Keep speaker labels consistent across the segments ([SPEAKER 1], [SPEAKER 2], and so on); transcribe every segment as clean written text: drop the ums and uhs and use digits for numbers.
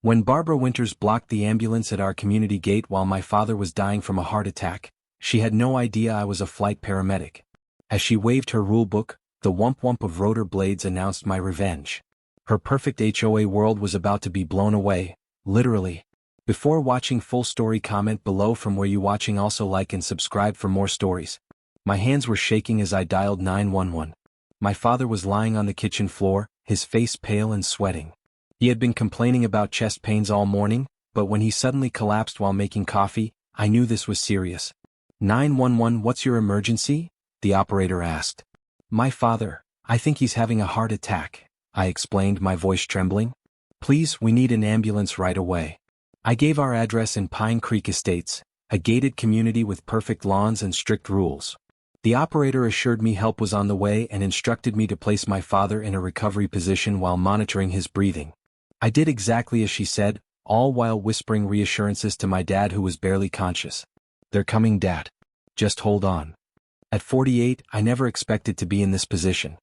[SPEAKER 1] When Barbara Winters blocked the ambulance at our community gate while my father was dying from a heart attack, she had no idea I was a flight paramedic. As she waved her rulebook, the whump-whump of rotor blades announced my revenge. Her perfect HOA world was about to be blown away, literally. Before watching full story, comment below from where you watching, also like and subscribe for more stories. My hands were shaking as I dialed 911. My father was lying on the kitchen floor, his face pale and sweating. He had been complaining about chest pains all morning, but when he suddenly collapsed while making coffee, I knew this was serious. 911, what's your emergency? The operator asked. My father, I think he's having a heart attack, I explained, my voice trembling. Please, we need an ambulance right away. I gave our address in Pine Creek Estates, a gated community with perfect lawns and strict rules. The operator assured me help was on the way and instructed me to place my father in a recovery position while monitoring his breathing. I did exactly as she said, all while whispering reassurances to my dad, who was barely conscious. They're coming, Dad. Just hold on. At 48, I never expected to be in this position.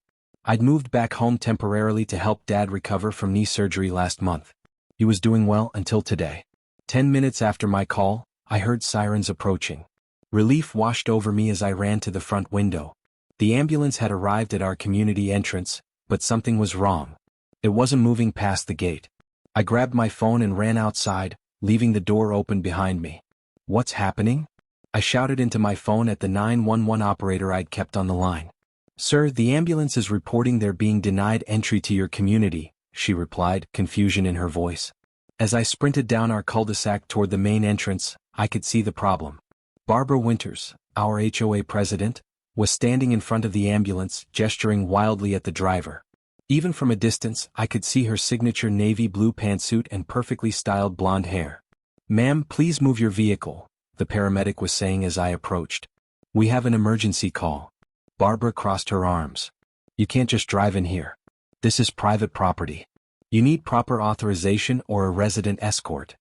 [SPEAKER 1] I'd moved back home temporarily to help Dad recover from knee surgery last month. He was doing well until today. 10 minutes after my call, I heard sirens approaching. Relief washed over me as I ran to the front window. The ambulance had arrived at our community entrance, but something was wrong. It wasn't moving past the gate. I grabbed my phone and ran outside, leaving the door open behind me. What's happening? I shouted into my phone at the 911 operator I'd kept on the line. Sir, the ambulance is reporting they're being denied entry to your community, she replied, confusion in her voice. As I sprinted down our cul-de-sac toward the main entrance, I could see the problem. Barbara Winters, our HOA president, was standing in front of the ambulance, gesturing wildly at the driver. Even from a distance, I could see her signature navy blue pantsuit and perfectly styled blonde hair. Ma'am, please move your vehicle, the paramedic was saying as I approached. We have an emergency call. Barbara crossed her arms. You can't just drive in here. This is private property. You need proper authorization or a resident escort.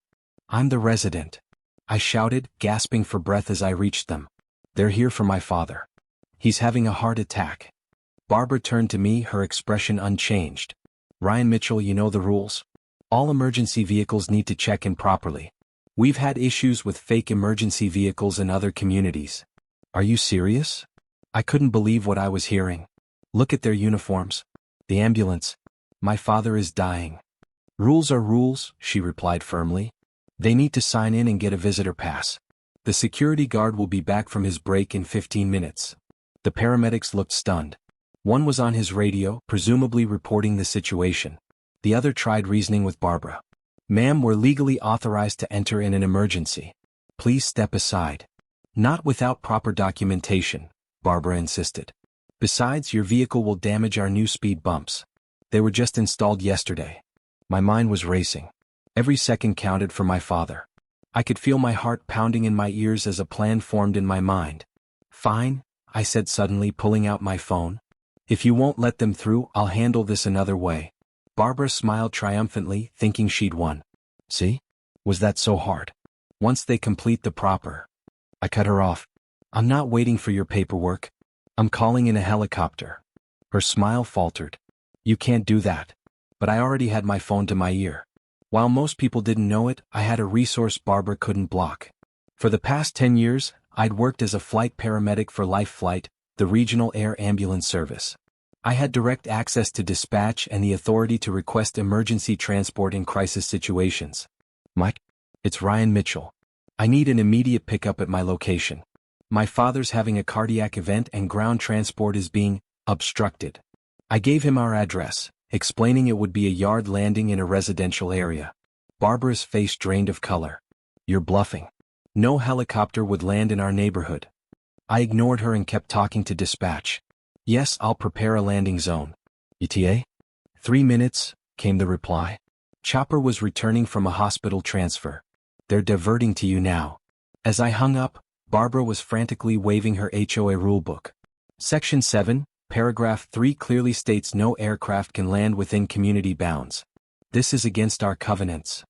[SPEAKER 1] I'm the resident, I shouted, gasping for breath as I reached them. They're here for my father. He's having a heart attack. Barbara turned to me, her expression unchanged. Ryan Mitchell, you know the rules. All emergency vehicles need to check in properly. We've had issues with fake emergency vehicles in other communities. Are you serious? I couldn't believe what I was hearing. Look at their uniforms. The ambulance. My father is dying. Rules are rules, she replied firmly. They need to sign in and get a visitor pass. The security guard will be back from his break in 15 minutes. The paramedics looked stunned. One was on his radio, presumably reporting the situation. The other tried reasoning with Barbara. Ma'am, we're legally authorized to enter in an emergency. Please step aside. Not without proper documentation, Barbara insisted. Besides, your vehicle will damage our new speed bumps. They were just installed yesterday. My mind was racing. Every second counted for my father. I could feel my heart pounding in my ears as a plan formed in my mind. Fine, I said suddenly, pulling out my phone. If you won't let them through, I'll handle this another way. Barbara smiled triumphantly, thinking she'd won. See? Was that so hard? Once they complete the proper. I cut her off. I'm not waiting for your paperwork. I'm calling in a helicopter. Her smile faltered. You can't do that. But I already had my phone to my ear. While most people didn't know it, I had a resource Barbara couldn't block. For the past 10 years, I'd worked as a flight paramedic for Life Flight, the regional air ambulance service. I had direct access to dispatch and the authority to request emergency transport in crisis situations. Mike, it's Ryan Mitchell. I need an immediate pickup at my location. My father's having a cardiac event and ground transport is being obstructed. I gave him our address, explaining it would be a yard landing in a residential area. Barbara's face drained of color. You're bluffing. No helicopter would land in our neighborhood. I ignored her and kept talking to dispatch. Yes, I'll prepare a landing zone. ETA? 3 minutes, came the reply. Chopper was returning from a hospital transfer. They're diverting to you now. As I hung up, Barbara was frantically waving her HOA rulebook. Section 7, Paragraph 3 clearly states no aircraft can land within community bounds. This is against our covenants.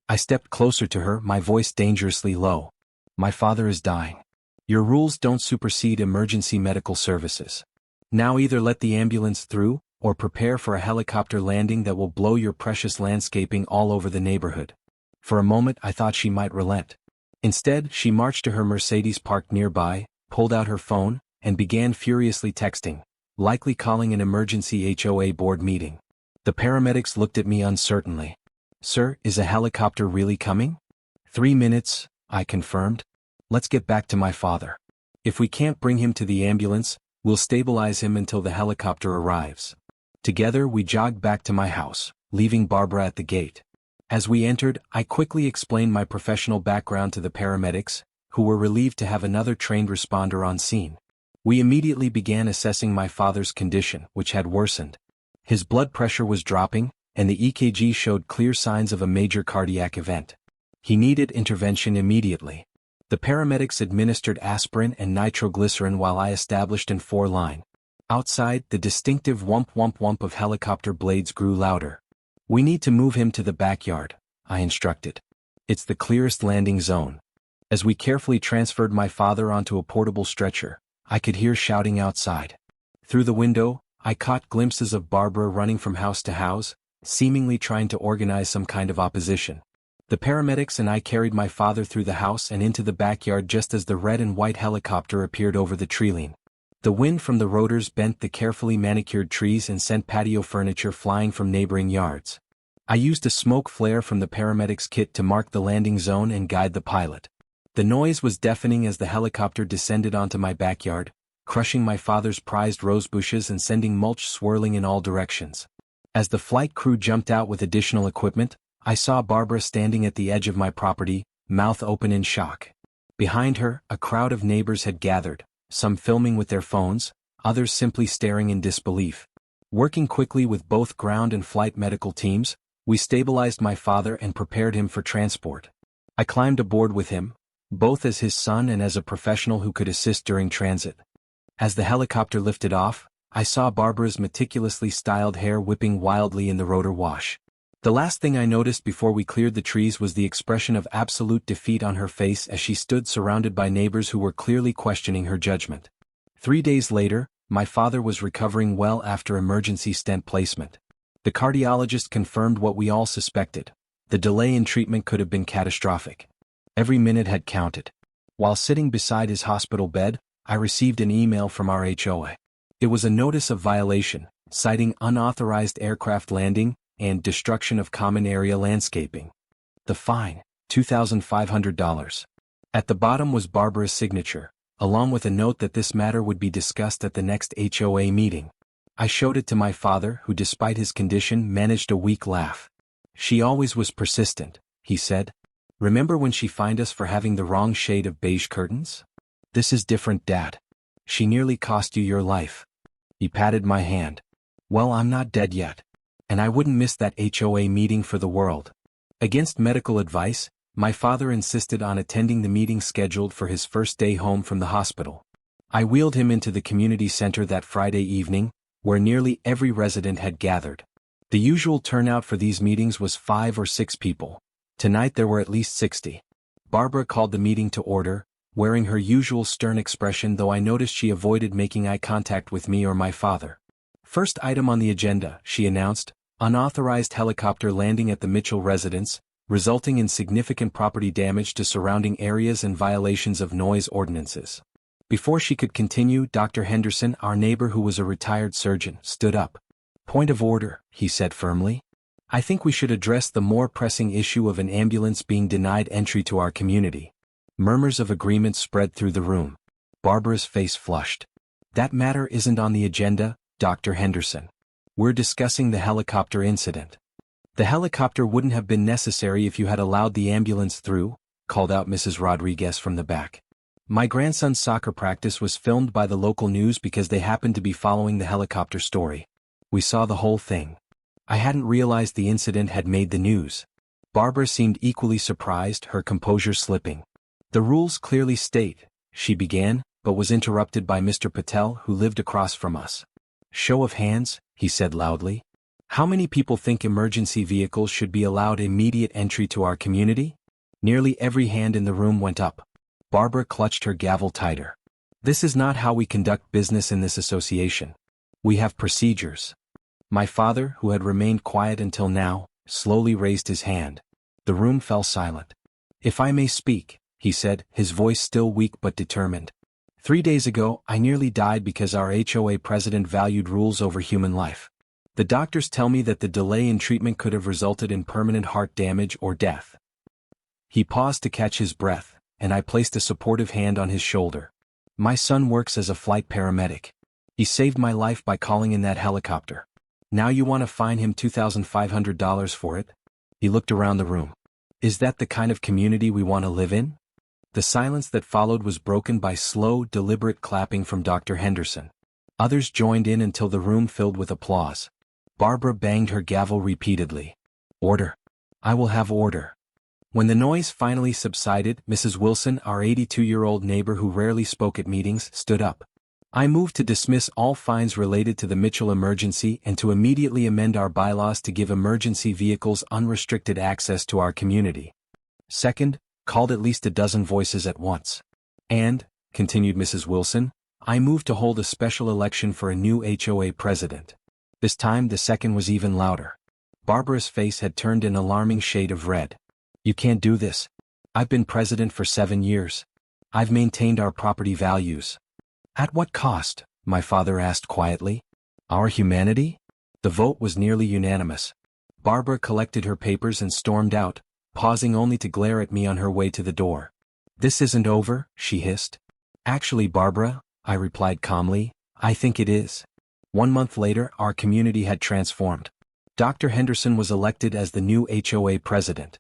[SPEAKER 1] I stepped closer to her, my voice dangerously low. My father is dying. Your rules don't supersede emergency medical services. Now either let the ambulance through, or prepare for a helicopter landing that will blow your precious landscaping all over the neighborhood. For a moment I thought she might relent. Instead, she marched to her Mercedes parked nearby, pulled out her phone, and began furiously texting, likely calling an emergency HOA board meeting. The paramedics looked at me uncertainly. "Sir, is a helicopter really coming?" "3 minutes," I confirmed. "Let's get back to my father. If we can't bring him to the ambulance, we'll stabilize him until the helicopter arrives." Together we jogged back to my house, leaving Barbara at the gate. As we entered, I quickly explained my professional background to the paramedics, who were relieved to have another trained responder on scene. We immediately began assessing my father's condition, which had worsened. His blood pressure was dropping, and the EKG showed clear signs of a major cardiac event. He needed intervention immediately. The paramedics administered aspirin and nitroglycerin while I established in 4-line. Outside, the distinctive whump whump whump of helicopter blades grew louder. "We need to move him to the backyard," I instructed. "It's the clearest landing zone." As we carefully transferred my father onto a portable stretcher, I could hear shouting outside. Through the window, I caught glimpses of Barbara running from house to house, seemingly trying to organize some kind of opposition. The paramedics and I carried my father through the house and into the backyard just as the red and white helicopter appeared over the treeline. The wind from the rotors bent the carefully manicured trees and sent patio furniture flying from neighboring yards. I used a smoke flare from the paramedics' kit to mark the landing zone and guide the pilot. The noise was deafening as the helicopter descended onto my backyard, crushing my father's prized rose bushes and sending mulch swirling in all directions. As the flight crew jumped out with additional equipment, I saw Barbara standing at the edge of my property, mouth open in shock. Behind her, a crowd of neighbors had gathered, some filming with their phones, others simply staring in disbelief. Working quickly with both ground and flight medical teams, we stabilized my father and prepared him for transport. I climbed aboard with him, both as his son and as a professional who could assist during transit. As the helicopter lifted off, I saw Barbara's meticulously styled hair whipping wildly in the rotor wash. The last thing I noticed before we cleared the trees was the expression of absolute defeat on her face as she stood surrounded by neighbors who were clearly questioning her judgment. 3 days later, my father was recovering well after emergency stent placement. The cardiologist confirmed what we all suspected. The delay in treatment could have been catastrophic. Every minute had counted. While sitting beside his hospital bed, I received an email from our HOA. It was a notice of violation, citing unauthorized aircraft landing and destruction of common area landscaping. The fine, $2,500. At the bottom was Barbara's signature, along with a note that this matter would be discussed at the next HOA meeting. I showed it to my father, who despite his condition managed a weak laugh. "She always was persistent," he said. "Remember when she fined us for having the wrong shade of beige curtains? This is different, Dad. She nearly cost you your life." He patted my hand. "Well, I'm not dead yet. And I wouldn't miss that HOA meeting for the world." Against medical advice, my father insisted on attending the meeting scheduled for his first day home from the hospital. I wheeled him into the community center that Friday evening, where nearly every resident had gathered. The usual turnout for these meetings was 5 or 6 people. Tonight there were at least 60. Barbara called the meeting to order, wearing her usual stern expression, though I noticed she avoided making eye contact with me or my father. "First item on the agenda," she announced, "unauthorized helicopter landing at the Mitchell residence, resulting in significant property damage to surrounding areas and violations of noise ordinances." Before she could continue, Dr. Henderson, our neighbor who was a retired surgeon, stood up. "Point of order," he said firmly. "I think we should address the more pressing issue of an ambulance being denied entry to our community." Murmurs of agreement spread through the room. Barbara's face flushed. "That matter isn't on the agenda, Dr. Henderson. We're discussing the helicopter incident." "The helicopter wouldn't have been necessary if you had allowed the ambulance through," called out Mrs. Rodriguez from the back. "My grandson's soccer practice was filmed by the local news because they happened to be following the helicopter story. We saw the whole thing. I hadn't realized the incident had made the news." Barbara seemed equally surprised, her composure slipping. "The rules clearly state," she began, but was interrupted by Mr. Patel, who lived across from us. "Show of hands," he said loudly. "How many people think emergency vehicles should be allowed immediate entry to our community?" Nearly every hand in the room went up. Barbara clutched her gavel tighter. "This is not how we conduct business in this association. We have procedures." My father, who had remained quiet until now, slowly raised his hand. The room fell silent. "If I may speak," he said, his voice still weak but determined. "3 days ago, I nearly died because our HOA president valued rules over human life. The doctors tell me that the delay in treatment could have resulted in permanent heart damage or death." He paused to catch his breath, and I placed a supportive hand on his shoulder. "My son works as a flight paramedic. He saved my life by calling in that helicopter. Now you want to fine him $2,500 for it?" He looked around the room. "Is that the kind of community we want to live in?" The silence that followed was broken by slow, deliberate clapping from Dr. Henderson. Others joined in until the room filled with applause. Barbara banged her gavel repeatedly. "Order. I will have order." When the noise finally subsided, Mrs. Wilson, our 82-year-old neighbor who rarely spoke at meetings, stood up. "I move to dismiss all fines related to the Mitchell emergency and to immediately amend our bylaws to give emergency vehicles unrestricted access to our community." "Second," called at least a dozen voices at once. "And," continued Mrs. Wilson, "I move to hold a special election for a new HOA president." This time the second was even louder. Barbara's face had turned an alarming shade of red. "You can't do this. I've been president for 7 years. I've maintained our property values." "At what cost?" my father asked quietly. "Our humanity?" The vote was nearly unanimous. Barbara collected her papers and stormed out, pausing only to glare at me on her way to the door. "This isn't over," she hissed. "Actually, Barbara," I replied calmly, "I think it is." 1 month later, our community had transformed. Dr. Henderson was elected as the new HOA president.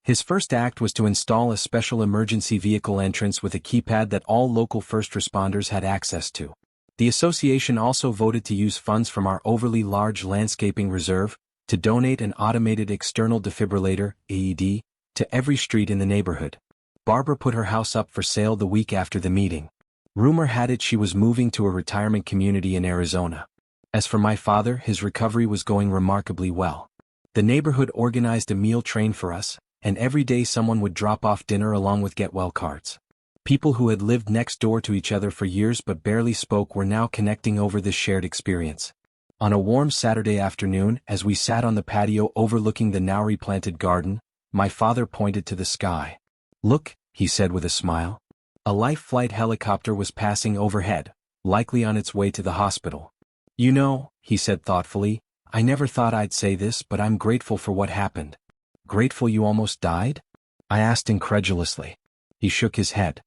[SPEAKER 1] His first act was to install a special emergency vehicle entrance with a keypad that all local first responders had access to. The association also voted to use funds from our overly large landscaping reserve to donate an automated external defibrillator, AED, to every street in the neighborhood. Barbara put her house up for sale the week after the meeting. Rumor had it she was moving to a retirement community in Arizona. As for my father, his recovery was going remarkably well. The neighborhood organized a meal train for us, and every day someone would drop off dinner along with get-well cards. People who had lived next door to each other for years but barely spoke were now connecting over this shared experience. On a warm Saturday afternoon, as we sat on the patio overlooking the now replanted garden, my father pointed to the sky. "Look," he said with a smile. A life flight helicopter was passing overhead, likely on its way to the hospital. "You know," he said thoughtfully, "I never thought I'd say this, but I'm grateful for what happened." "Grateful you almost died?" I asked incredulously. He shook his head.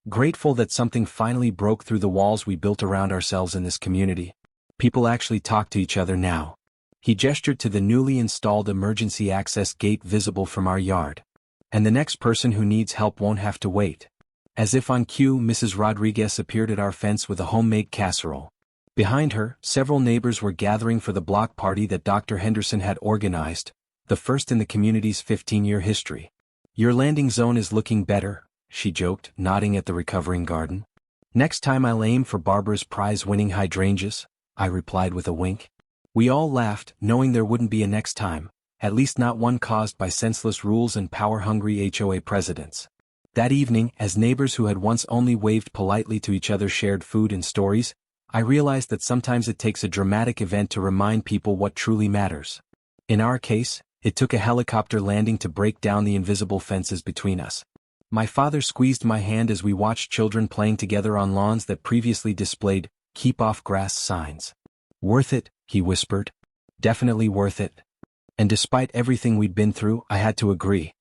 [SPEAKER 1] "Grateful that something finally broke through the walls we built around ourselves in this community. People actually talk to each other now." He gestured to the newly installed emergency access gate visible from our yard. "And the next person who needs help won't have to wait." As if on cue, Mrs. Rodriguez appeared at our fence with a homemade casserole. Behind her, several neighbors were gathering for the block party that Dr. Henderson had organized, the first in the community's 15-year history. "Your landing zone is looking better," she joked, nodding at the recovering garden. "Next time I'll aim for Barbara's prize-winning hydrangeas," I replied with a wink. We all laughed, knowing there wouldn't be a next time, at least not one caused by senseless rules and power-hungry HOA presidents. That evening, as neighbors who had once only waved politely to each other shared food and stories, I realized that sometimes it takes a dramatic event to remind people what truly matters. In our case, it took a helicopter landing to break down the invisible fences between us. My father squeezed my hand as we watched children playing together on lawns that previously displayed "keep off grass" signs. "Worth it," he whispered. "Definitely worth it." And despite everything we'd been through, I had to agree.